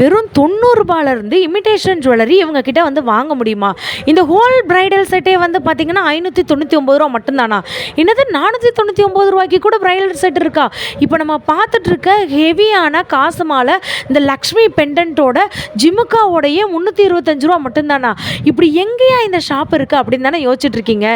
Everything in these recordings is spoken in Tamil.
வெறும் 90 ரூபாயிலிருந்து இமிடேஷன் ஜுவல்லரி இவங்க கிட்ட வந்து வாங்க முடியுமா? இந்த ஹோல் பிரைடல் செட்டே வந்து பார்த்தீங்கன்னா 599 ரூபா மட்டும்தானா? என்னது 499 ரூபாய்க்கு கூட பிரைடல் செட் இருக்கா? இப்போ நம்ம பார்த்துட்டு இருக்க ஹெவியான காசு மாலை இந்த லக்ஷ்மி பெண்டன்ட்டோட ஜிமுக்காவோடைய 325 ரூபா மட்டும்தானா? இப்படி எங்கேயா இந்த ஷாப் இருக்குது அப்படின்னு தானே யோசிச்சுட்டு இருக்கீங்க.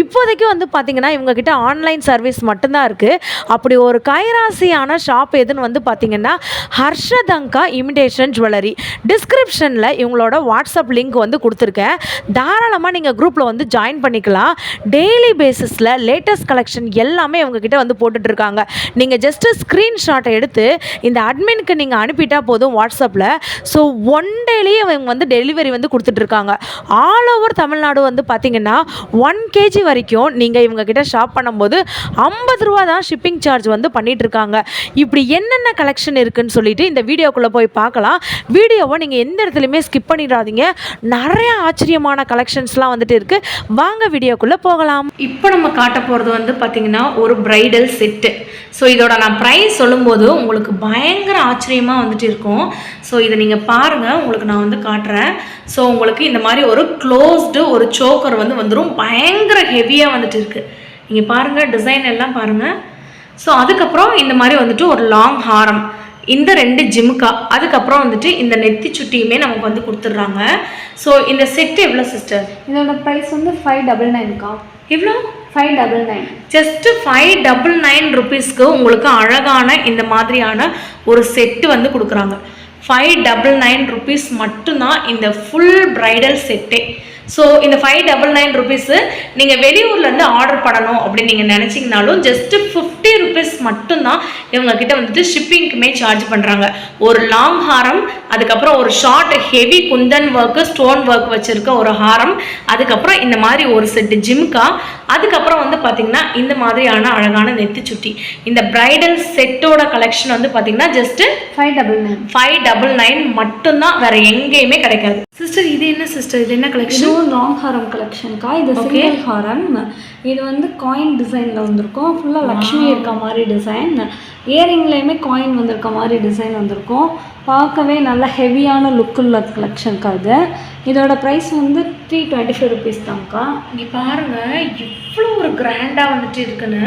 இப்போதைக்கு வந்து பார்த்தீங்கன்னா இவங்க கிட்ட ஆன்லைன் சர்வீஸ் மட்டும்தான் இருக்குது. அப்படி ஒரு கைராசியான ஷாப் எதுன்னு வந்து பார்த்தீங்கன்னா ஹர்ஷதங்கா இமிடேஷன் ஜுவல்லரி. டிஸ்கிரிப்ஷனில் இவங்களோட வாட்ஸ்அப் லிங்க் வந்து கொடுத்துருக்கேன். தாராளமாக நீங்கள் குரூப்பில் வந்து ஜாயின் பண்ணிக்கலாம். டெய்லி பேசிஸில் லேட்டஸ்ட் கலெக்ஷன் எல்லாமே இவங்ககிட்ட வந்து போட்டுட்ருக்காங்க. நீங்கள் ஜஸ்ட்டு ஸ்க்ரீன்ஷாட்டை எடுத்து இந்த அட்மினுக்கு நீங்கள் அனுப்பிட்டா போதும் வாட்ஸ்அப்பில். ஸோ ஒன் டேலேயே இவங்க வந்து டெலிவரி வந்து கொடுத்துட்ருக்காங்க. ஆல் ஓவர் தமிழ்நாடு வந்து பார்த்திங்கன்னா 1 kg வரைக்கும் நீங்கள் இவங்ககிட்ட ஷாப் பண்ணும்போது 50 ரூபா தான் ஷிப்பிங் சார்ஜ் வந்து பண்ணிகிட்ருக்காங்க. இப்படி என்னென்ன கலெக்ஷன் இருக்குதுன்னு சொல்லிட்டு இந்த வீடியோக்குள்ளே போய் பார்க்கலாம். வீடியோவை நீங்கள் எந்த இடத்துலையுமே ஸ்கிப் பண்ணிடாதீங்க. நிறைய ஆச்சரியமான கலெக்ஷன்ஸ்லாம் வந்துட்டு இருக்குது. வாங்க வீடியோக்குள்ளே போகலாம். இப்போ நம்ம காட்ட போகிறது வந்து பார்த்திங்கன்னா ஒரு பிரைடல் செட்டு. ஸோ இதோட நான் ப்ரைஸ் சொல்லும்போது உங்களுக்கு பயங்கர ஆச்சரியமாக வந்துட்டு இருக்கும். ஸோ இதை நீங்கள் பாருங்கள், உங்களுக்கு நான் வந்து காட்டுறேன். ஸோ உங்களுக்கு இந்த மாதிரி ஒரு க்ளோஸ்டு ஒரு சோக்கர் வந்து வந்துடும். பயங்கர ஹெவியாக வந்துட்டு இருக்குது. நீங்கள் பாருங்கள், டிசைன் எல்லாம் பாருங்கள். ஸோ அதுக்கப்புறம் இந்த மாதிரி வந்துட்டு ஒரு லாங் ஹாரம், இந்த 2 ஜிமுக்கா, அதுக்கப்புறம் வந்துட்டு இந்த நெத்தி சுட்டியுமே நமக்கு வந்து கொடுத்துட்றாங்க. ஸோ இந்த செட்டு எவ்வளோ சிஸ்டர்? இதோட ப்ரைஸ் வந்து 599. எவ்வளோ? 599. ஜஸ்ட்டு 599 ருபீஸ்க்கு உங்களுக்கு அழகான இந்த மாதிரியான ஒரு செட்டு வந்து கொடுக்குறாங்க. 599 ருபீஸ் மட்டும்தான் இந்த ஃபுல் பிரைடல் செட்டே. ஸோ இந்த 599 ருபீஸு நீங்கள் வெளியூர்லேருந்து ஆர்டர் பண்ணணும் அப்படின்னு நீங்கள் நினச்சிங்கனாலும் ஜஸ்ட்டு 50 ருபீஸ் மட்டும்தான் இவங்கக்கிட்ட வந்துட்டு ஷிப்பிங்க்குமே சார்ஜ் பண்ணுறாங்க. ஒரு லாங் ஹாரம், அதுக்கப்புறம் ஒரு short heavy Kundan work stone work வச்சுருக்க ஒரு ஹாரம், அதுக்கப்புறம் இந்த மாதிரி ஒரு செட்டு ஜிம்கா, அதுக்கப்புறம் வந்து பார்த்திங்கன்னா இந்த மாதிரியான அழகான நெத்தி சுட்டி. இந்த பிரைடல் செட்டோட கலெக்ஷன் வந்து பார்த்திங்கன்னா ஜஸ்ட்டு 599 மட்டும்தான், வேறு எங்கேயுமே கிடைக்காது. சிஸ்டர் இது என்ன சிஸ்டர்? இது என்ன கலெக்ஷன்? லாங் ஹாரம் கலெக்ஷன்க்கா. இது சிங்கிள் ஹாரம். இது வந்து காயின் டிசைனில் வந்திருக்கும். ஃபுல்லாக லக்ஷ்மி இருக்க மாதிரி டிசைன். இயரிங்லேயுமே காயின் வந்திருக்க மாதிரி டிசைன் வந்திருக்கும். பார்க்கவே நல்ல ஹெவியான லுக்குள்ள கலெக்ஷன்க்கா இது. இதோட ப்ரைஸ் வந்து 325 ருபீஸ் தான்க்கா. இங்கே பாருங்கள் எவ்வளோ ஒரு கிராண்டாக வந்துட்டு இருக்குன்னு.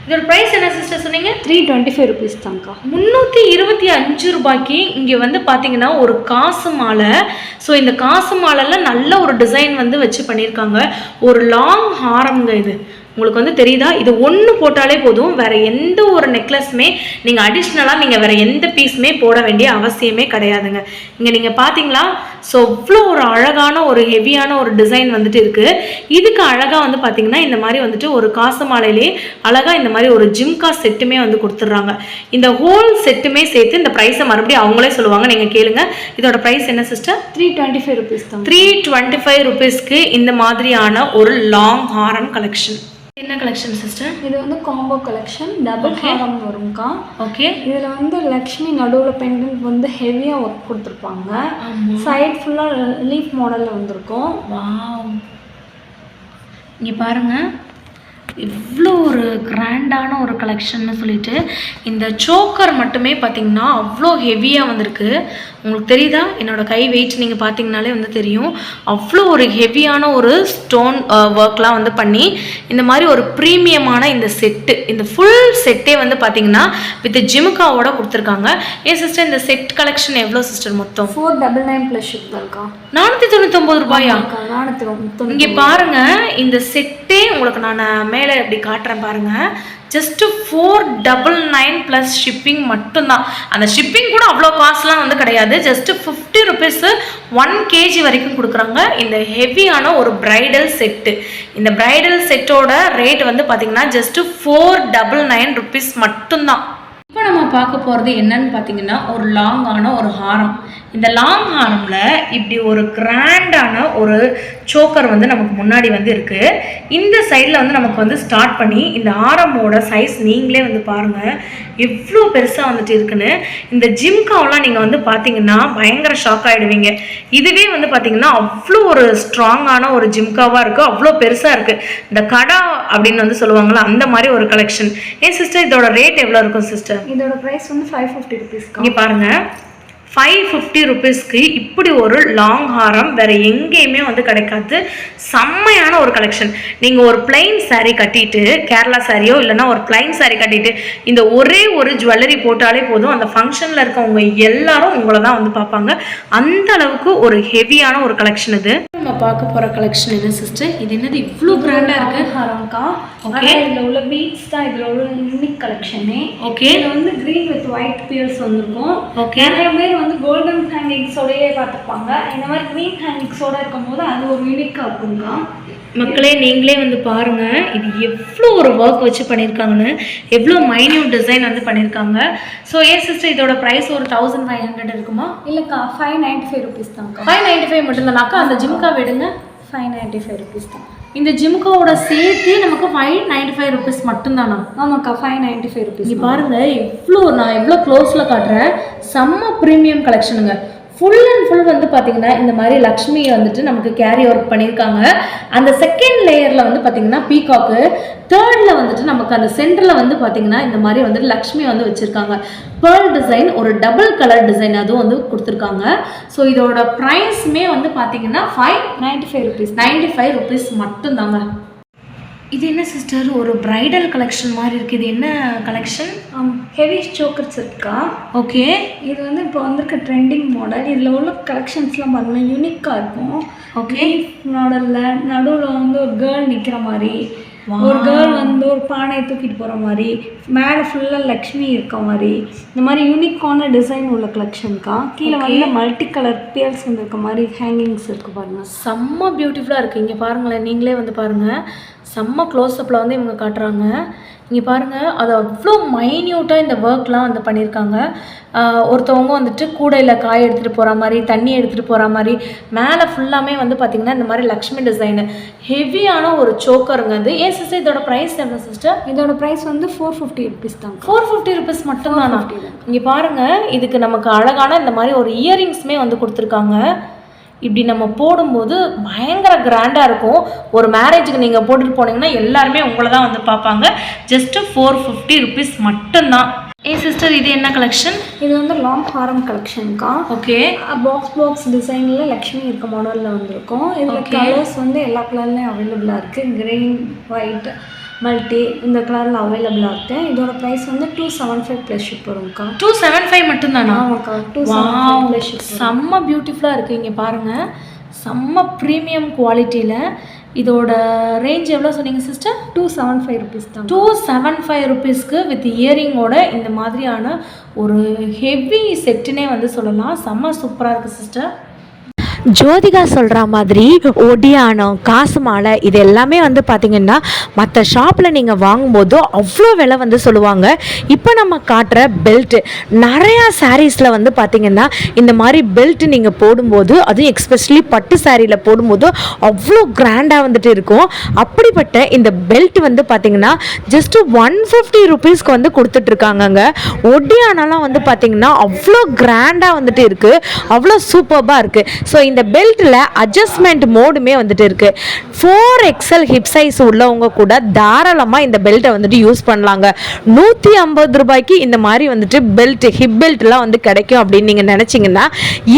இதோட ப்ரைஸ் என்ன சிஸ்டர் சொன்னீங்க? 325 ருபீஸ் தான்க்கா. 325 ரூபாய்க்கு இங்கே வந்து பார்த்தீங்கன்னா ஒரு காசு மாலை. ஸோ இந்த காசு மாலையில் நல்ல ஒரு டிசைன் வந்து வச்சு பண்ணியிருக்காங்க. ஒரு லாங் ஹாரம்ங்க இது. உங்களுக்கு வந்து தெரியுதா? இது ஒன்று போட்டாலே போதும், வேறு எந்த ஒரு நெக்லஸுமே நீங்கள் அடிஷ்னலாக நீங்கள் வேறு எந்த பீஸுமே போட வேண்டிய அவசியமே கிடையாதுங்க. இங்கே நீங்கள் பார்த்தீங்களா? ஸோ இவ்வளோ ஒரு அழகான ஒரு ஹெவியான ஒரு டிசைன் வந்துட்டு இருக்குது. இதுக்கு அழகாக வந்து பார்த்திங்கன்னா இந்த மாதிரி வந்துட்டு ஒரு காசு மாலையிலே அழகாக இந்த மாதிரி ஒரு ஜிம்கா செட்டுமே வந்து கொடுத்துட்றாங்க. இந்த ஹோல் செட்டுமே சேர்த்து இந்த ப்ரைஸை மறுபடியும் அவங்களே சொல்லுவாங்க, நீங்கள் கேளுங்க. இதோட ப்ரைஸ் என்ன சிஸ்டர்? 325 ருபீஸ் தான். 325 ருபீஸ்க்கு இந்த மாதிரியான ஒரு லாங் ஹாரம் கலெக்ஷன். என்ன கலெக்ஷன் சிஸ்டர்? இது வந்து காம்போ கலெக்ஷன், டபுள் ஹாரம் வரும்க்கா. ஓகே. இதில் வந்து லக்ஷ்மி நடுவில் பெண்டன்ட் வந்து ஹெவியாக ஒர்க் கொடுத்துருப்பாங்க. சைட் ஃபுல்லாக லீஃப் மாடலில் வந்திருக்கும். வாவ், இங்கே பாருங்கள் இவ்வளோ ஒரு கிராண்டான ஒரு கலெக்ஷன்னு சொல்லிட்டு இந்த சோக்கர் மட்டுமே பார்த்திங்கன்னா அவ்வளோ ஹெவியாக வந்திருக்கு. உங்களுக்கு தெரியுதா? என்னோடய கை வெயிட் நீங்கள் பார்த்தீங்கனாலே வந்து தெரியும். அவ்வளோ ஒரு ஹெவியான ஒரு ஸ்டோன் ஒர்க்லாம் வந்து பண்ணி இந்த மாதிரி ஒரு ப்ரீமியமான இந்த செட்டு, இந்த ஃபுல் செட்டே வந்து பார்த்திங்கன்னா வித் ஜிமுக்காவோட கொடுத்துருக்காங்க. ஏன் சிஸ்டர் இந்த செட் கலெக்ஷன் எவ்வளோ சிஸ்டர் மொத்தம்? 499 ப்ளஸ் ஷிப் தான்க்கா. 499 ரூபாயா? 499. இங்கே பாருங்கள், இந்த செட்டே உங்களுக்கு நான் மேலே எப்படி காட்டுறேன் பாருங்கள். ஜஸ்ட்டு 499 ப்ளஸ் ஷிப்பிங் மட்டும்தான். அந்த ஷிப்பிங் கூட அவ்வளோ காசுலாம் வந்து கிடையாது. ஜஸ்ட்டு 50 ருபீஸு 1 kg வரைக்கும் கொடுக்குறாங்க. இந்த ஹெவியான ஒரு பிரைடல் செட்டு. இந்த பிரைடல் செட்டோட ரேட் வந்து பார்த்திங்கன்னா ஜஸ்ட்டு 499 ருபீஸ் மட்டும்தான். இப்போ நம்ம பார்க்க போகிறது என்னன்னு பார்த்தீங்கன்னா ஒரு லாங்கான ஒரு ஹாரம். இந்த லாங் ஹாரமில் இப்படி ஒரு கிராண்டான ஒரு சோக்கர் வந்து நமக்கு முன்னாடி வந்து இருக்குது. இந்த சைடில் வந்து நமக்கு வந்து ஸ்டார்ட் பண்ணி இந்த ஹாரமோட சைஸ் நீங்களே வந்து பாருங்கள் எவ்வளோ பெருசாக வந்துட்டு இருக்குன்னு. இந்த ஜிம்காவெலாம் நீங்கள் வந்து பார்த்தீங்கன்னா பயங்கர ஷாக் ஆகிடுவீங்க. இதுவே வந்து பார்த்தீங்கன்னா அவ்வளோ ஒரு ஸ்ட்ராங்கான ஒரு ஜிம்காவாக இருக்குது, அவ்வளோ பெருசாக இருக்குது. இந்த கடா அப்படின்னு வந்து சொல்லுவாங்களா அந்த மாதிரி ஒரு கலெக்ஷன். ஏன் சிஸ்டர் இதோட ரேட் எவ்வளோ இருக்கும் சிஸ்டர்? இதோட ப்ரைஸ் வந்து 550 ருபீஸ். இங்கே பாருங்கள் 550 ருபீஸ்க்கு இப்படி ஒரு லாங் ஹாரம் வேறு எங்கேயுமே வந்து கிடைக்காது. செம்மையான ஒரு கலெக்ஷன். நீங்கள் ஒரு பிளைன் சாரீ கட்டிட்டு, கேரளா சாரியோ இல்லைனா ஒரு பிளைன் சாரீ கட்டிட்டு இந்த ஒரே ஒரு ஜுவல்லரி போட்டாலே போதும், அந்த ஃபங்க்ஷனில் இருக்கவங்க எல்லாரும் உங்களை தான் வந்து பார்ப்பாங்க. அந்த அளவுக்கு ஒரு ஹெவியான ஒரு கலெக்ஷன் இது. நம்ம பார்க்க போகிற கலெக்ஷன் என்ன சிஸ்டர்? இது என்னது இவ்வளோ கிராண்டாக இருக்குது? ஹாரம்க்கா. ஓகே, இதில் உள்ள பீட்ஸ் தான் இதில் உள்ள யூனிக் கலெக்ஷனே. ஓகே, இதில் வந்து க்ரீன் வித் ஒயிட் பியர்ஸ் வந்துருக்கும். ஓகே, நிறைய பேர் வந்து கோல்டன் ஹேங்கிங்ஸோடயே பார்த்துப்பாங்க. இந்த மாதிரி க்ரீன் ஹேங்கிங்ஸோட இருக்கும் போது அது ஒரு யூனிக்காக இருக்குங்க. மக்களே நீங்களே வந்து பாருங்கள், இது எவ்வளோ ஒரு ஒர்க் வச்சு பண்ணியிருக்காங்கன்னு, எவ்வளோ மைன்யூட் டிசைன் வந்து பண்ணியிருக்காங்க. ஸோ ஏன் சிஸ்டர் இதோட ப்ரைஸ் ஒரு 1500 இருக்குமா? இல்லைக்கா, 595 ருபீஸ் தான்க்கா. 595 மட்டும்தானாக்கா? அந்த ஜிம்கா விடுங்க, 595 ருபீஸ் தான். இந்த ஜிம்காவோட சேர்த்து நமக்கு 595 ருபீஸ் மட்டும்தானா? ஆமாக்கா, 595 ருபீஸ். இங்கே பாருங்கள், நான் எவ்வளோ க்ளோஸில் காட்டுறேன். செம்ம ப்ரீமியம் கலெக்ஷனுங்க. ஃபுல் அண்ட் ஃபுல் வந்து பார்த்திங்கன்னா இந்த மாதிரி லக்ஷ்மியை வந்துட்டு நமக்கு கேரி ஒர்க் பண்ணியிருக்காங்க. அந்த செகண்ட் லேயரில் வந்து பார்த்திங்கன்னா பீகாக்கு, தேர்டில் வந்துட்டு நமக்கு அந்த சென்டரில் வந்து பார்த்திங்கன்னா இந்த மாதிரி வந்துட்டு லக்ஷ்மி வந்து வச்சுருக்காங்க. பேர்ல் டிசைன், ஒரு டபுள் கலர் டிசைன் அதுவும் வந்து கொடுத்துருக்காங்க. ஸோ இதோட ப்ரைஸுமே வந்து பார்த்திங்கன்னா 595 ருபீஸ், 95 ருபீஸ் மட்டும்தாங்க. இது என்ன சிஸ்டர், ஒரு பிரைடல் கலெக்ஷன் மாதிரி இருக்குது. இது என்ன கலெக்ஷன்? ஹெவி சோக்கர்ஸ் இருக்கா. ஓகே, இது வந்து இப்போ வந்திருக்க ட்ரெண்டிங் மாடல். இதில் உள்ள கலெக்ஷன்ஸ்லாம் பாருங்கள், யூனிக்காக இருக்கும். ஓகே, மாடலில் நடுவில் வந்து ஒரு கேர்ள் நிற்கிற மாதிரி, ஒரு கேர்ள் வந்து ஒரு பானையை தூக்கிட்டு போகிற மாதிரி, மேலே ஃபுல்லாக லக்ஷ்மி இருக்க மாதிரி, இந்த மாதிரி யூனிக்கான டிசைன் உள்ள கலெக்ஷனுக்கா. கீழே வந்து மல்டி கலர் பியர்ஸ் வந்து இருக்க மாதிரி ஹேங்கிங்ஸ் இருக்குது பாருங்கள். செம்ம பியூட்டிஃபுல்லாக இருக்குது. இங்கே பாருங்களேன், நீங்களே வந்து பாருங்கள், செம்ம க்ளோஸ்அப்பில் வந்து இவங்க காட்டுறாங்க. இங்கே பாருங்கள், அது அவ்வளோ மைன்யூட்டாக இந்த ஒர்க்லாம் வந்து பண்ணியிருக்காங்க. ஒருத்தவங்க வந்துட்டு கூடையில் காய் எடுத்துகிட்டு போகிற மாதிரி, தண்ணி எடுத்துகிட்டு போகிற மாதிரி, மேலே ஃபுல்லாமே வந்து பார்த்திங்கன்னா இந்த மாதிரி லக்ஷ்மி டிசைனு ஹெவியான ஒரு சோக்கருங்க. அது ஏன் சிஸ்டர் இதோட ப்ரைஸ் எவ்வளோ சிஸ்டர்? இதோட ப்ரைஸ் வந்து 450 ருபீஸ் தான். 450 ருபீஸ் மட்டும்தானா? இங்கே பாருங்கள், இதுக்கு நமக்கு அழகான இந்த மாதிரி ஒரு இயரிங்ஸுமே வந்து கொடுத்துருக்காங்க. இப்படி நம்ம போடும்போது பயங்கர கிராண்டாக இருக்கும். ஒரு மேரேஜுக்கு நீங்கள் போட்டுட்டு போனீங்கன்னா எல்லாருமே உங்களை தான் வந்து பார்ப்பாங்க. ஜஸ்ட்டு 450 ருபீஸ் மட்டும்தான். சிஸ்டர் இது என்ன கலெக்ஷன்? இது வந்து லாங் ஹாரம் கலெக்ஷனுக்கா. ஓகே, பாக்ஸ் டிசைனில் லக்ஷ்மி இருக்க மாடலில் வந்திருக்கும். இதில் கலர்ஸ் வந்து எல்லா கலர்லேயும் அவைலபிளாக இருக்குது. கிரீன், ஒயிட், மல்டி இந்த கலரில் அவைலபிளாக இருக்குது. இதோட ப்ரைஸ் வந்து 275 ப்ளஸ் ஷிப் வரும்க்கா. 275 மட்டும்தானா? ஆமாக்கா, 275 ப்ளஸ் ஷிப். செம்ம பியூட்டிஃபுல்லாக இருக்குது. இங்கே பாருங்கள், செம்ம ப்ரீமியம் குவாலிட்டியில். இதோட ரேஞ்ச் எவ்வளோ சொன்னீங்க சிஸ்டர்? 275 ருபீஸ் தான். 275 ருபீஸ்க்கு வித் இயரிங்கோட இந்த மாதிரியான ஒரு ஹெவி செட்டுனே வந்து சொல்லலாம். செம்ம சூப்பராக இருக்குது சிஸ்டர். ஜோதிகா சொல்கிற மாதிரி ஒடியானம், காசு மாலை இது எல்லாமே வந்து பார்த்திங்கன்னா மற்ற ஷாப்பில் நீங்கள் வாங்கும்போது அவ்வளோ விலை வந்து சொல்லுவாங்க. இப்போ நம்ம காட்டுற பெல்ட்டு நிறையா சாரீஸில் வந்து பார்த்திங்கன்னா இந்த மாதிரி பெல்ட்டு நீங்கள் போடும்போது, அதுவும் எக்ஸ்பெஷலி பட்டு சாரியில் போடும்போது அவ்வளோ கிராண்டாக வந்துட்டு இருக்கும். அப்படிப்பட்ட இந்த பெல்ட் வந்து பார்த்திங்கன்னா ஜஸ்ட்டு 150 ருபீஸ்க்கு வந்து கொடுத்துட்ருக்காங்கங்க. ஒடியானலாம் வந்து பார்த்திங்கன்னா அவ்வளோ கிராண்டாக வந்துட்டு இருக்குது, அவ்வளோ சூப்பர்பாக இருக்குது. ஸோ இந்த பெல்ட்டில் அட்ஜஸ்ட்மெண்ட் மோடுமே வந்துட்டு இருக்குது. 4XL ஹிப் சைஸ் உள்ளவங்க கூட தாராளமாக இந்த பெல்ட்டை வந்துட்டு யூஸ் பண்ணலாங்க. 150 ரூபாய்க்கு இந்த மாதிரி வந்துட்டு பெல்ட், ஹிப் பெல்ட்லாம் வந்து கிடைக்கும் அப்படின்னு நீங்கள் நினச்சிங்கன்னா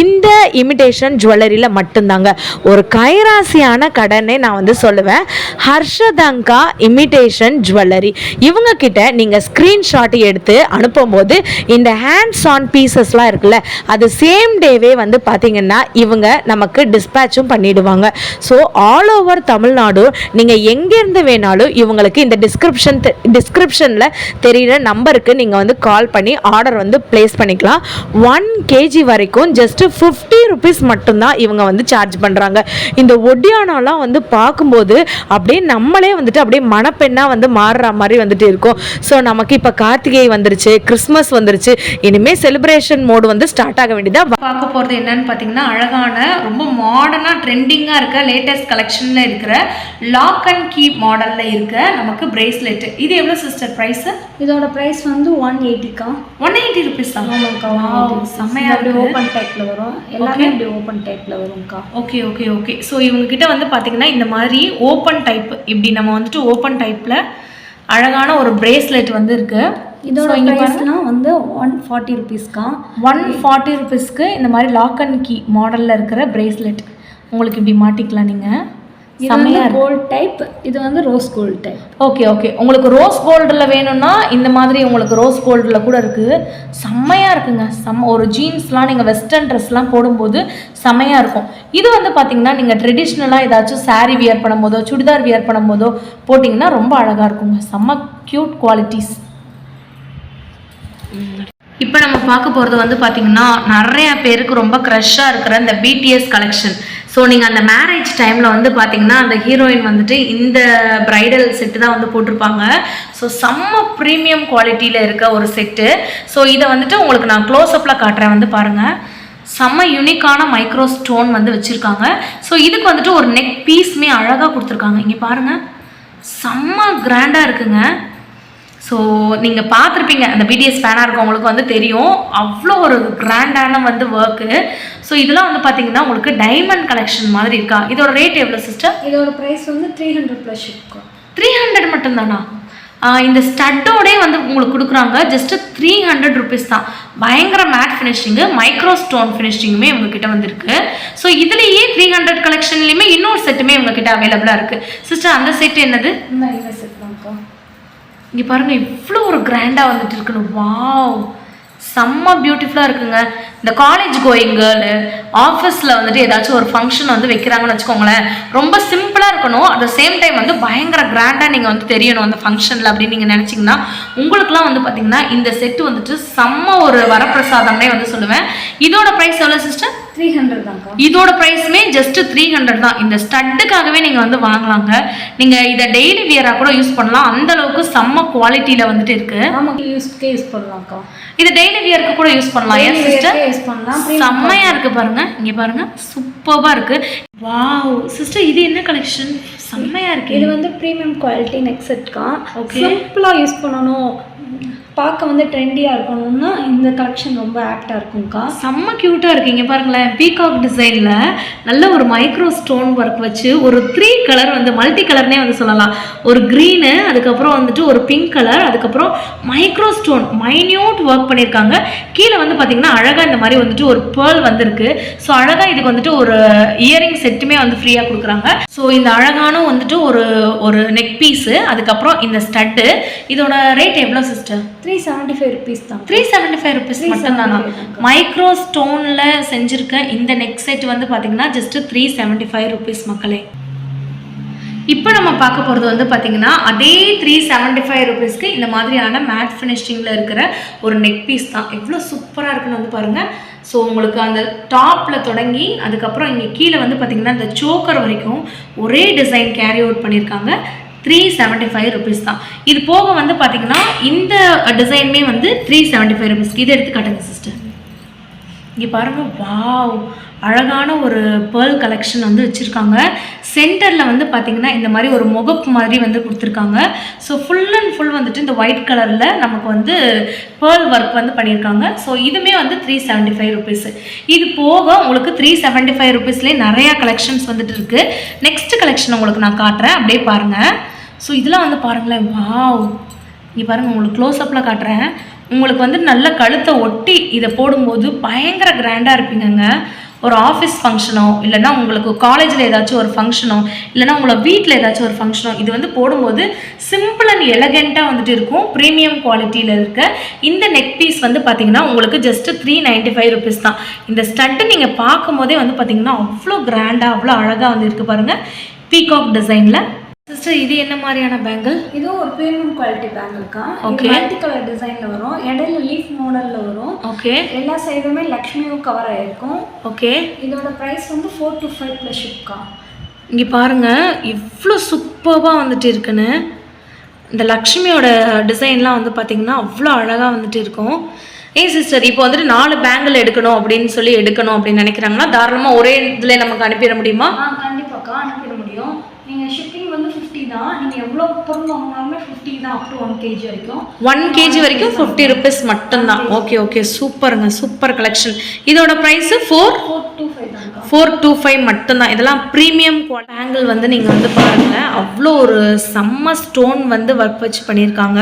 இந்த இமிடேஷன் ஜுவல்லரியில் மட்டும்தாங்க. ஒரு கைராசியான கடனே நான் வந்து சொல்லுவேன். ஹர்ஷதங்கா இமிடேஷன் ஜுவல்லரி இவங்க கிட்ட நீங்கள் ஸ்க்ரீன்ஷாட் எடுத்து அனுப்பும்போது இந்த ஹேண்ட்ஸ் ஆன் பீசஸ்லாம் இருக்குல்ல, அது சேம் டேவே வந்து பார்த்தீங்கன்னா இவங்க நமக்கு டிஸ்பேச்சும் பண்ணிடுவாங்க. ஸோ ஆல் ஓவர் தமிழ்நாடு நீங்கள் எங்கேருந்து வேணாலும் இவங்களுக்கு இந்த டிஸ்கிரிப்ஷனில் தெரிகிற நம்பருக்கு நீங்கள் வந்து கால் பண்ணி ஆர்டர் வந்து ப்ளேஸ் பண்ணிக்கலாம். 1 kg வரைக்கும் ஜஸ்ட்டு 50 ருபீஸ் மட்டும்தான் இவங்க வந்து சார்ஜ் பண்ணுறாங்க. இந்த ஒடியானாலாம் வந்து பார்க்கும்போது அப்படியே நம்மளே வந்துட்டு அப்படியே மணப்பெண்ணாக வந்து மாறுற மாதிரி வந்துட்டு இருக்கும். ஸோ நமக்கு இப்போ கார்த்திகை வந்துருச்சு, கிறிஸ்மஸ் வந்துருச்சு, இனிமேல் செலிப்ரேஷன் மோடு வந்து ஸ்டார்ட் ஆக வேண்டியதாக. பார்க்க போகிறது என்னன்னு பார்த்தீங்கன்னா அழகான ரொம்ப மாடர்னாக ட்ரெண்டிங்காக இருக்க லேட்டஸ்ட் கலெக்ஷனில் இருக்கிற லாக் அண்ட் கீ மாடலில் இருக்க நமக்கு பிரேஸ்லெட். இது எவ்வளோ சிஸ்டர் ப்ரைஸு? இதோட ப்ரைஸ் வந்து 180க்கா. 180 ருபீஸ் தான். ஆமாக்கா, செம்மையாக அப்படி ஓப்பன் டைப்பில் வரும். எல்லாமே அப்படி ஓப்பன் டைப்பில் வரும்க்கா. Okay okay okay. ஸோ இவங்ககிட்ட வந்து பார்த்தீங்கன்னா இந்த மாதிரி ஓப்பன் டைப், இப்படி நம்ம வந்துட்டு ஓப்பன் டைப்பில் அழகான ஒரு பிரேஸ்லெட் வந்து இருக்குது. இதோட ப்ரைஸ்லாம் வந்து 140 ருபீஸ்க்கா. 140 ருபீஸ்க்கு இந்த மாதிரி லாக் அண்ட் கீ மாடலில் இருக்கிற பிரேஸ்லெட் உங்களுக்கு இப்படி மாட்டிக்கலாம் நீங்கள். இது வந்து கோல்ட் டைப், இது வந்து rose gold type. Okay okay, உங்களுக்கு ரோஸ் கோல்டில் வேணும்னா இந்த மாதிரி உங்களுக்கு ரோஸ் கோல்டில் கூட இருக்குது. செம்மையாக இருக்குங்க. ஒரு ஜீன்ஸ்லாம் நீங்கள் வெஸ்டர்ன் ட்ரெஸ்லாம் போடும்போது செம்மையாக இருக்கும். இது வந்து பார்த்தீங்கன்னா நீங்கள் ட்ரெடிஷ்னலாக ஏதாச்சும் சாரீ வியர் பண்ணும்போதோ சுடிதார் வியர் பண்ணும்போதோ போட்டிங்கன்னா ரொம்ப அழகாக இருக்குங்க. செம்ம க்யூட் குவாலிட்டிஸ். இப்போ நம்ம பார்க்க போகிறது வந்து பார்த்திங்கன்னா நிறைய பேருக்கு ரொம்ப க்ரஷ்ஷாக இருக்கிற இந்த பிடிஎஸ் கலெக்ஷன். ஸோ நீங்கள் அந்த மேரேஜ் டைமில் வந்து பார்த்தீங்கன்னா அந்த ஹீரோயின் வந்துட்டு இந்த ப்ரைடல் செட்டு தான் வந்து போட்டிருப்பாங்க. ஸோ செம்ம ப்ரீமியம் குவாலிட்டியில் இருக்க ஒரு செட்டு. ஸோ இதை வந்துட்டு உங்களுக்கு நான் க்ளோஸ்அப்பில் காட்டுறேன். வந்து பாருங்கள், செம்ம யூனிக்கான மைக்ரோ ஸ்டோன் வந்து வச்சுருக்காங்க. ஸோ இதுக்கு வந்துட்டு ஒரு நெக் பீஸுமே அழகாக கொடுத்துருக்காங்க. இங்கே பாருங்கள், செம்ம கிராண்டாக இருக்குங்க. ஸோ நீங்கள் பார்த்துருப்பீங்க, அந்த பிடிஎஸ் ஃபேனாக இருக்கவங்களுக்கு வந்து தெரியும், அவ்வளோ ஒரு கிராண்டான வந்து ஒர்க்கு. ஸோ இதெல்லாம் வந்து பார்த்தீங்கன்னா உங்களுக்கு டைமண்ட் கலெக்ஷன் மாதிரி இருக்கா. இதோட ரேட் எவ்வளோ சிஸ்டர்? இதோட ப்ரைஸ் வந்து 300 ப்ளஸ் இருக்கும். 300 மட்டும்தானா? இந்த ஸ்டட்டோடே வந்து உங்களுக்கு கொடுக்குறாங்க. ஜஸ்ட்டு 300 ருபீஸ் தான். பயங்கர மேட் ஃபினிஷிங்கு, மைக்ரோ ஸ்டோன் ஃபினிஷிங்குமே உங்ககிட்ட வந்துருக்கு. ஸோ இதுலேயே 300 கலெக்ஷன்லேயுமே இன்னொரு செட்டுமே உங்ககிட்ட அவைலபிளாக இருக்குது. சிஸ்டர் அந்த செட்டு என்னது? இந்த செட் தான்க்கா. இங்கே பாருங்கள், இவ்வளோ ஒரு கிராண்டாக வந்துட்டு இருக்குன்னு. வாவ், செம்ம பியூட்டிஃபுல்லாக இருக்குங்க. இந்த காலேஜ் கோயிங் கேர்ளு ஆஃபீஸில் வந்துட்டு ஏதாச்சும் ஒரு ஃபங்க்ஷன் வந்து வைக்கிறாங்கன்னு வச்சுக்கோங்களேன், ரொம்ப சிம்பிளாக இருக்கணும், அட் த சேம் டைம் வந்து பயங்கர கிராண்டாக நீங்கள் வந்து தெரியணும் அந்த ஃபங்க்ஷனில் அப்படின்னு நீங்கள் நினச்சிங்கன்னா உங்களுக்குலாம் வந்து பார்த்தீங்கன்னா இந்த செட்டு வந்துட்டு செம்ம ஒரு வரப்பிரசாதம்னே வந்து சொல்லுவேன். இதோட ப்ரைஸ் எவ்வளோ சிஸ்டர்? 300 தான்க்கா. இதோட ப்ரைஸுமே ஜஸ்ட் 300 தான். இந்த ஸ்டட்டுக்காகவே நீங்கள் வந்து வாங்கலாங்க. நீங்கள் இதை டெய்லி வியராக கூட யூஸ் பண்ணலாம். அந்த அளவுக்கு செம்ம குவாலிட்டியில் வந்துட்டு இருக்கு. நமக்கு யூஸ் பண்ணலாம்க்கா. இது டெய்லி வியருக்கு கூட யூஸ் பண்ணலாம். ஏன் சிஸ்டர்? யூஸ் பண்ணலாம். செம்மையா இருக்கு பாருங்க. இங்க பாருங்க, சூப்பர்பா இருக்கு. வாவ் சிஸ்டர், இது என்ன கலெக்ஷன்? செம்மையா இருக்கு. இது வந்து ப்ரீமியம் குவாலிட்டி நெக் செட்க்கா. சிம்பிளா யூஸ் பண்ணணும், பார்க்க வந்து ட்ரெண்டியாக இருக்கணும்னா இந்த கலெக்ஷன் ரொம்ப ஆக்டாக இருக்கும்க்கா. செம்ம க்யூட்டாக இருக்குது. இங்கே பாருங்களேன், பீகாக் டிசைனில் நல்ல ஒரு மைக்ரோ ஸ்டோன் ஒர்க் வச்சு ஒரு 3 கலர் வந்து மல்டி கலர்னே வந்து சொல்லலாம். ஒரு க்ரீனு, அதுக்கப்புறம் வந்துட்டு ஒரு பிங்க் கலர், அதுக்கப்புறம் மைக்ரோ ஸ்டோன் மைன்யூட் ஒர்க் பண்ணியிருக்காங்க. கீழே வந்து பார்த்திங்கன்னா அழகாக இந்த மாதிரி வந்துட்டு ஒரு பேர்ல் வந்துருக்கு. ஸோ அழகாக இதுக்கு வந்துட்டு ஒரு இயரிங் செட்டுமே வந்து ஃப்ரீயாக கொடுக்குறாங்க. ஸோ இந்த அழகான வந்துட்டு ஒரு நெக் பீஸு, அதுக்கப்புறம் இந்த ஸ்டட்டு. இதோட ரேட் எவ்வளோ சிஸ்டர்? 375 ருபீஸ் தான். 375 ருபீஸ் மட்டும்தானா? மைக்ரோ ஸ்டோனில் செஞ்சுருக்க இந்த நெக் செட் வந்து பார்த்தீங்கன்னா ஜஸ்ட் 375 ருபீஸ் மக்களே. இப்போ நம்ம பார்க்க போகிறது வந்து பார்த்தீங்கன்னா அதே 375 ருபீஸ்க்கு இந்த மாதிரியான மேட் ஃபினிஷிங்கில் இருக்கிற ஒரு நெக் பீஸ் தான். எவ்வளோ சூப்பராக இருக்குன்னு வந்து பாருங்கள். ஸோ உங்களுக்கு அந்த டாப்பில் தொடங்கி அதுக்கப்புறம் இங்கே கீழே வந்து பார்த்திங்கன்னா இந்த சோக்கர் வரைக்கும் ஒரே டிசைன் கேரி அவுட் பண்ணியிருக்காங்க. 375 ருபீஸ் தான். இது போக வந்து பார்த்தீங்கன்னா இந்த டிசைனுமே வந்து 375 ருபீஸ்க்கு. இதை எடுத்து காட்டுங்க சிஸ்டர். இங்கே பாருங்கள், வாவ், அழகான ஒரு பேர்ல் கலெக்ஷன் வந்து வச்சுருக்காங்க. சென்டரில் வந்து பார்த்திங்கன்னா இந்த மாதிரி ஒரு முகப்பு மாதிரி வந்து கொடுத்துருக்காங்க. ஸோ ஃபுல் அண்ட் ஃபுல் வந்துட்டு இந்த ஒயிட் கலரில் நமக்கு வந்து பேர்ல் ஒர்க் வந்து பண்ணியிருக்காங்க. ஸோ இதுவுமே வந்து 375 ருபீஸு. இது போக உங்களுக்கு 375 ருபீஸ்லேயே நிறையா கலெக்ஷன்ஸ் வந்துட்டு இருக்குது. நெக்ஸ்ட் கலெக்ஷன் உங்களுக்கு நான் காட்டுறேன், அப்படியே பாருங்கள். ஸோ இதெல்லாம் வந்து பாருங்களேன், வாவ், இங்கே பாருங்கள், உங்களுக்கு க்ளோஸ்அப்பில் காட்டுறேன். உங்களுக்கு வந்து நல்ல கழுத்தை ஒட்டி இதை போடும்போது பயங்கர கிராண்டாக இருப்பீங்கங்க. ஒரு ஆஃபீஸ் ஃபங்க்ஷனோ, இல்லைனா உங்களுக்கு காலேஜில் ஏதாச்சும் ஒரு ஃபங்க்ஷனோ, இல்லைனா உங்களை வீட்டில் ஏதாச்சும் ஒரு ஃபங்க்ஷனோ, இது வந்து போடும்போது சிம்பிள் அண்ட் எலகெண்ட்டாக வந்துட்டு இருக்கும். ப்ரீமியம் குவாலிட்டியில் இருக்க இந்த நெக் பீஸ் வந்து பார்த்திங்கன்னா உங்களுக்கு ஜஸ்ட்டு 395 ருபீஸ் தான். இந்த ஸ்டட்டு நீங்கள் பார்க்கும் போதே வந்து பார்த்திங்கன்னா அவ்வளோ கிராண்டாக அவ்வளோ அழகாக வந்து இருக்குது பாருங்கள், பீகாக் டிசைனில். சிஸ்டர், இது என்ன மாதிரியான பேங்கிள்? இதுவும் ஒரு ப்ரீமியம் குவாலிட்டி பேங்கிள்க்கா. ஓகே, மல்டி கலர் டிசைனில் வரும், இடையில லீஃப் மாடலில் வரும். ஓகே, எல்லா சைடுமே லக்ஷ்மியும் கவர் ஆகிருக்கும். ஓகே, இதோட ப்ரைஸ் வந்து 4 to 5 ப்ளஸ் ஷிப்க்கா. இங்கே பாருங்கள், இவ்வளோ சூப்பராக வந்துட்டு இருக்குன்னு. இந்த லக்ஷ்மியோட டிசைன்லாம் வந்து பார்த்திங்கன்னா அவ்வளோ அழகாக வந்துட்டு இருக்கும். ஏன் சிஸ்டர், இப்போ வந்துட்டு 4 பேங்கிள் எடுக்கணும் அப்படின்னு நினைக்கிறாங்கன்னா தாராளமாக ஒரே இதில் நமக்கு அனுப்பிட முடியுமா? கண்டிப்பாக்கா அனுப்பிட முடியும். நீங்கள் ஷிப்பிங் வந்து 50 தான். தான். நீங்கள் எவ்வளோ பொருள் வாங்கினாலுமே 50 தான், அப் டு 1 kg வரைக்கும். 1 kg வரைக்கும் 50 rupees மட்டும்தான். ஓகே ஓகே, சூப்பருங்க, சூப்பர் கலெக்ஷன். இதோட ப்ரைஸு 425 மட்டும்தான். இதெல்லாம் ப்ரீமியம் பேங்கிள் வந்து நீங்கள் வந்து பாருங்கள், அவ்வளோ ஒரு செம்ம ஸ்டோன் வந்து ஒர்க் வச்சு பண்ணியிருக்காங்க.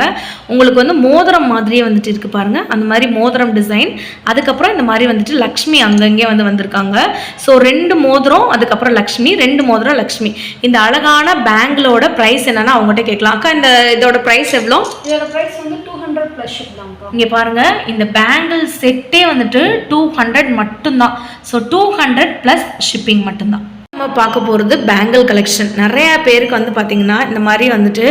உங்களுக்கு வந்து மோதிரம் மாதிரியே வந்துட்டு இருக்குது பாருங்கள், அந்த மாதிரி மோதிரம் டிசைன். அதுக்கப்புறம் இந்த மாதிரி வந்துட்டு லக்ஷ்மி அங்கங்கே வந்து வந்திருக்காங்க. ஸோ 2 மோதிரம், அதுக்கப்புறம் லக்ஷ்மி, 2 மோதிரம் லக்ஷ்மி. இந்த அழகான பேங்கிளோட ப்ரைஸ் என்னன்னா அவங்ககிட்ட கேட்கலாம். அக்கா இதோட ப்ரைஸ் எவ்வளோ? இதோட ப்ரைஸ் வந்து 200 + ஷிப் தான்க்கா. இங்கே பாருங்கள், இந்த பேங்கிள் செட்டே வந்துட்டு 200 மட்டும்தான். ஸோ 200 + ஷிப்பிங் மட்டும்தான். நம்ம பார்க்க போகிறது பேங்கிள் கலெக்ஷன். நிறையா பேருக்கு வந்து பார்த்திங்கன்னா இந்த மாதிரி வந்துட்டு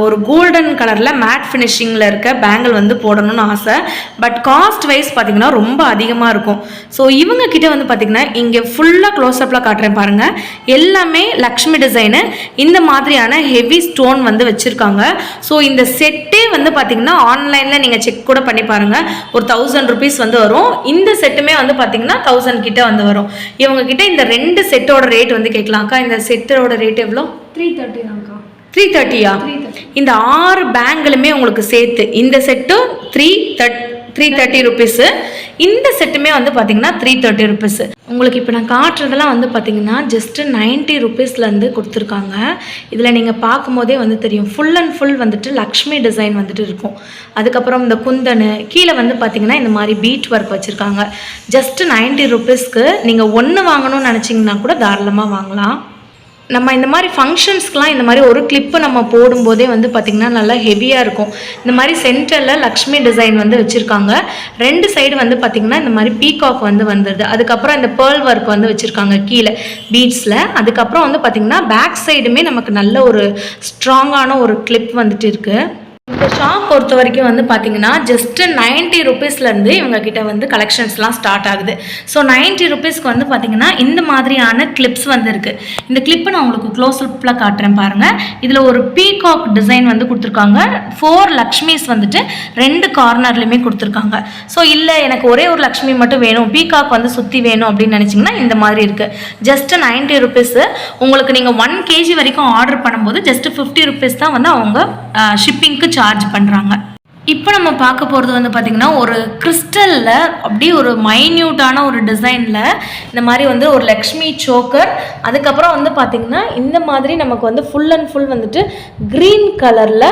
ஒரு கோல்டன் கலரில் மேட் ஃபினிஷிங்கில் இருக்க பேங்கிள் வந்து போடணும்னு ஆசை. பட் காஸ்ட் வைஸ் பார்த்திங்கன்னா ரொம்ப அதிகமாக இருக்கும். ஸோ இவங்கக்கிட்ட வந்து பார்த்திங்கன்னா இங்கே ஃபுல்லாக க்ளோஸ்அப்பில் காட்டுறேன் பாருங்கள், எல்லாமே லக்ஷ்மி டிசைனு, இந்த மாதிரியான ஹெவி ஸ்டோன் வந்து வச்சுருக்காங்க. ஸோ இந்த செட்டே வந்து பார்த்திங்கன்னா ஆன்லைனில் நீங்கள் செக் கூட பண்ணி பாருங்கள், ஒரு 1000 rupees வந்து வரும். இந்த செட்டுமே வந்து பார்த்திங்கன்னா 1000 கிட்ட வந்து வரும். இவங்கக்கிட்ட இந்த 2 செட்டோட ரேட் வந்து கேட்கலாம். அக்கா இந்த செட்டோட ரேட் எவ்வளோ? 330 தான்க்கா. 330யா? இந்த 6 பேங்கிளுமே உங்களுக்கு சேர்த்து இந்த செட்டு 330 rupees. இந்த செட்டுமே வந்து பார்த்தீங்கன்னா 330 rupees. உங்களுக்கு இப்போ நான் காட்டுறதெல்லாம் வந்து பார்த்தீங்கன்னா ஜஸ்ட் 90 rupeesலேருந்து கொடுத்துருக்காங்க. இதில் நீங்கள் பார்க்கும்போதே வந்து தெரியும், ஃபுல் அண்ட் ஃபுல் வந்துட்டு லக்ஷ்மி டிசைன் வந்துட்டு இருக்கும். அதுக்கப்புறம் இந்த குந்தனு கீழே வந்து பார்த்தீங்கன்னா இந்த மாதிரி பீட் ஒர்க் வச்சுருக்காங்க. ஜஸ்ட் 90 rupeesக்கு நீங்கள் ஒன்று வாங்கணும்னு நினச்சிங்கன்னா கூட தாராளமாக வாங்கலாம். நம்ம இந்த மாதிரி ஃபங்க்ஷன்ஸ்க்கெலாம் இந்த மாதிரி ஒரு கிளிப்பு நம்ம போடும்போதே வந்து பார்த்திங்கன்னா நல்லா ஹெவியாக இருக்கும். இந்த மாதிரி சென்டரில் லக்ஷ்மி டிசைன் வந்து வச்சுருக்காங்க. 2 சைடு வந்து பார்த்திங்கன்னா இந்த மாதிரி பீகாக் வந்து வந்துடுது. அதுக்கப்புறம் இந்த பேர்ல் ஒர்க் வந்து வச்சுருக்காங்க கீழே பீட்ஸில். அதுக்கப்புறம் வந்து பார்த்திங்கன்னா பேக் சைடுமே நமக்கு நல்ல ஒரு ஸ்ட்ராங்கான ஒரு கிளிப் வந்துட்டு இருக்குது. இந்த ஷாப் பொறுத்த வரைக்கும் வந்து பார்த்தீங்கன்னா ஜஸ்ட் 90 rupeesலேருந்து இவங்கக்கிட்ட வந்து கலெக்ஷன்ஸ்லாம் ஸ்டார்ட் ஆகுது. ஸோ 90 rupeesக்கு வந்து பார்த்தீங்கன்னா இந்த மாதிரியான கிளிப்ஸ் வந்து இருக்குது. இந்த கிளிப்பை நான் உங்களுக்கு க்ளோஸ்அப்பில் காட்டுறேன் பாருங்கள். இதில் ஒரு பீகாக் டிசைன் வந்து கொடுத்துருக்காங்க. 4 லக்ஷ்மிஸ் வந்துட்டு 2 கார்னர்லையுமே கொடுத்துருக்காங்க. ஸோ இல்லை எனக்கு ஒரே ஒரு லக்ஷ்மி மட்டும் வேணும், பீகாக் வந்து சுற்றி வேணும் அப்படின்னு நினச்சிங்கன்னா இந்த மாதிரி இருக்குது. Just 90 rupees. உங்களுக்கு நீங்கள் 1 kg வரைக்கும் ஆர்டர் பண்ணும்போது ஜஸ்ட் 50 rupees தான் வந்து அவங்க ஷிப்பிங்க்கு சார்ஜ் பண்ணுறாங்க. இப்போ நம்ம பார்க்க போகிறது வந்து பார்த்திங்கன்னா ஒரு கிறிஸ்டலில் அப்படியே ஒரு மைன்யூட்டான ஒரு டிசைனில் இந்த மாதிரி வந்து ஒரு லக்ஷ்மி சோக்கர். அதுக்கப்புறம் வந்து பார்த்திங்கன்னா இந்த மாதிரி நமக்கு வந்து ஃபுல் அண்ட் ஃபுல் வந்துட்டு க்ரீன் கலரில்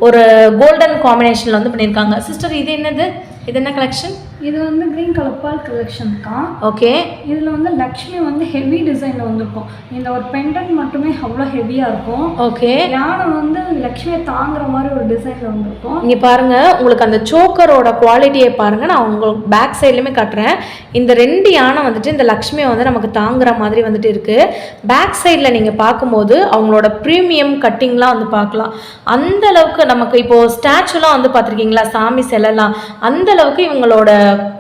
ஒரு கோல்டன் காம்பினேஷனில் வந்து பண்ணியிருக்காங்க. சிஸ்டர் இது என்னது? இது என்ன கலெக்ஷன்? இது வந்து க்ரீன் கலர் பால் கலெக்ஷன்க்கா. ஓகே. இதில் வந்து லக்ஷ்மி வந்து ஹெவி டிசைனில் வந்திருக்கும். இந்த ஒரு பெண்டன்ட் மட்டுமே அவ்வளோ ஹெவியாக இருக்கும். ஓகே. யானை வந்து லக்ஷ்மியை தாங்குற மாதிரி ஒரு டிசைனில் வந்திருக்கும். இங்கே பாருங்கள், உங்களுக்கு அந்த சோக்கரோட குவாலிட்டியை பாருங்கள். நான் உங்களுக்கு பேக் சைட்லையுமே காட்டுறேன். இந்த 2 யானை வந்துட்டு இந்த லக்ஷ்மியை வந்து நமக்கு தாங்குற மாதிரி வந்துட்டு இருக்குது. பேக் சைடில் நீங்கள் பார்க்கும்போது அவங்களோட ப்ரீமியம் கட்டிங்லாம் வந்து பார்க்கலாம். அந்த அளவுக்கு நமக்கு இப்போது ஸ்டாச்சுலாம் வந்து பார்த்துருக்கீங்களா, சாமி செல்லாம், அந்த அளவுக்கு இவங்களோட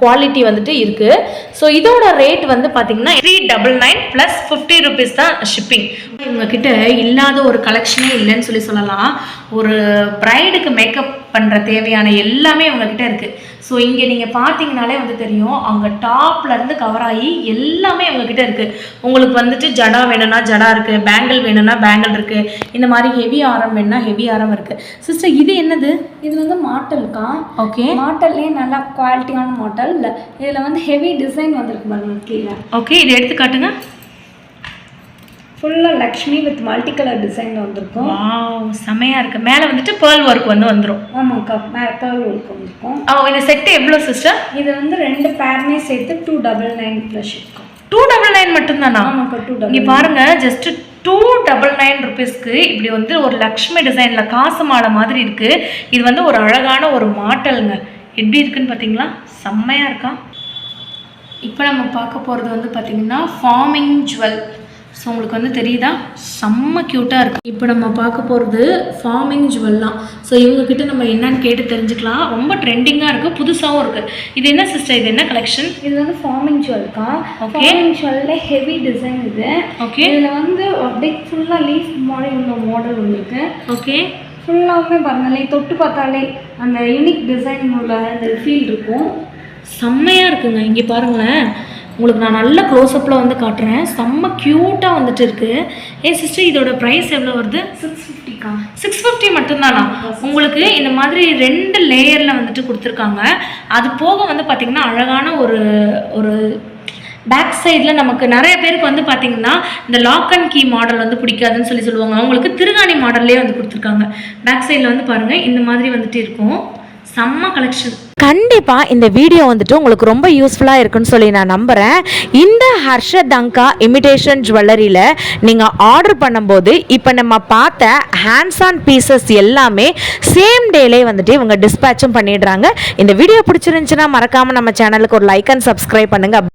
குவாலிட்டி வந்துட்டு இருக்குது. ஸோ இதோட ரேட் வந்து பார்த்தீங்கன்னா 399 + 50 rupees தான் ஷிப்பிங். இவங்கக்கிட்ட இல்லாத ஒரு கலெக்ஷனே இல்லைன்னு சொல்லலாம். ஒரு பிரைடுக்கு மேக்கப் பண்ணுற தேவையான எல்லாமே இவங்கக்கிட்ட இருக்குது. ஸோ இங்கே நீங்கள் பார்த்தீங்கனாலே வந்து தெரியும், அவங்க டாப்லேருந்து கவர் ஆகி எல்லாமே இவங்கக்கிட்ட இருக்குது. உங்களுக்கு வந்துட்டு ஜடா வேணும்னா ஜடா இருக்குது, பேங்கிள் வேணும்னா பேங்கிள் இருக்குது, இந்த மாதிரி ஹெவி ஆரம் வேணும்னா ஹெவி ஆரம் இருக்குது. சிஸ்டர் இது என்னது? இது வந்து மாட்டல்க்கா. ஓகே. மாட்டல்லே நல்லா குவாலிட்டியான மாட்டல். இதில் வந்து ஹெவி டிசைன் வந்துருக்கு பாருங்க கீழே. ஓகே, இது எடுத்து காட்டுங்க. ஃபுல்லாக லக்ஷ்மி வித் மல்டி கலர் டிசைனில் வந்திருக்கும். செமையாக இருக்குது. மேலே வந்துட்டு பேர்ல் ஒர்க் வந்து வந்துடும். ஆமாக்கா, பேர்ல் ஒர்க் வந்திருக்கும். இந்த செட்டு எவ்வளோ சிஸ்டர்? இது வந்து 2 பேருமே சேர்த்து 299 + இருக்கும். 299 மட்டும்தானா? ஆமாக்கா, 299. இங்கே பாருங்கள், ஜஸ்ட் 299 rupeesக்கு இப்படி வந்து ஒரு லக்ஷ்மி டிசைனில் காசு மாலை மாதிரி இருக்குது. இது வந்து ஒரு அழகான ஒரு மாட்டலுங்க. எப்படி இருக்குன்னு பார்த்தீங்களா? செம்மையாக இருக்கா? இப்போ நம்ம பார்க்க போகிறது வந்து பார்த்திங்கன்னா ஃபார்மிங் ஜுவல். ஸோ உங்களுக்கு வந்து தெரியுதா, செம்ம க்யூட்டாக இருக்குது. இப்போ நம்ம பார்க்க போகிறது ஃபார்மிங் ஜுவல்லாம். ஸோ இவங்கக்கிட்ட நம்ம என்னன்னு கேட்டு தெரிஞ்சுக்கலாம். ரொம்ப ட்ரெண்டிங்காக இருக்குது, புதுசாகவும் இருக்குது. இது என்ன சிஸ்டர்? இது என்ன கலெக்ஷன்? இது வந்து ஃபார்மிங் ஜுவல்க்கா. ஃபார்மிங் ஜுவல்ல ஹெவி டிசைன் இது. ஓகே. இதில் வந்து அப்படியே ஃபுல்லாக லீஃப் மாதிரி உள்ள மாடல் வந்துருக்கு. ஓகே. ஃபுல்லாகவே பாருங்களே, தொட்டு பார்த்தாலே அந்த யூனிக் டிசைன் உள்ள அந்த ஃபீல் இருக்கும். செம்மையாக இருக்குங்க. இங்கே பாருங்களேன், உங்களுக்கு நான் நல்ல க்ளோஸ்அப்பில் வந்து காட்டுறேன். செம்ம க்யூட்டாக வந்துட்டு இருக்குது. சிஸ்டர் இதோட ப்ரைஸ் எவ்வளோ வருது? 650. 650 மட்டும்தானா? உங்களுக்கு இந்த மாதிரி 2 லேயரில் வந்துட்டு கொடுத்துருக்காங்க. அது போக வந்து பார்த்தீங்கன்னா அழகான ஒரு பேக் சைடில் நமக்கு நிறைய பேருக்கு வந்து பார்த்தீங்கன்னா இந்த லாக் அண்ட் கீ மாடல் வந்து பிடிக்காதுன்னு சொல்லுவாங்க. அவங்களுக்கு திருகாணி மாடல்லே வந்து கொடுத்துருக்காங்க. பேக் சைடில் வந்து பாருங்கள் இந்த மாதிரி வந்துட்டு இருக்கும். செம்ம கலெக்ஷன். கண்டிப்பாக இந்த வீடியோ வந்துட்டு உங்களுக்கு ரொம்ப யூஸ்ஃபுல்லாக இருக்குன்னு சொல்லி நான் நம்புகிறேன். இந்த ஹர்ஷத் அங்கா இமிடேஷன் ஜுவல்லரியில் நீங்கள் ஆர்டர் பண்ணும்போது இப்போ நம்ம பார்த்த ஹேண்ட்ஸ் ஆன் பீசஸ் எல்லாமே சேம் டேலே வந்துட்டு இவங்க டிஸ்பேச்சும் பண்ணிடுறாங்க. இந்த வீடியோ பிடிச்சிருந்துச்சுன்னா மறக்காமல் நம்ம சேனலுக்கு ஒரு லைக் அண்ட் சப்ஸ்கிரைப் பண்ணுங்கள்.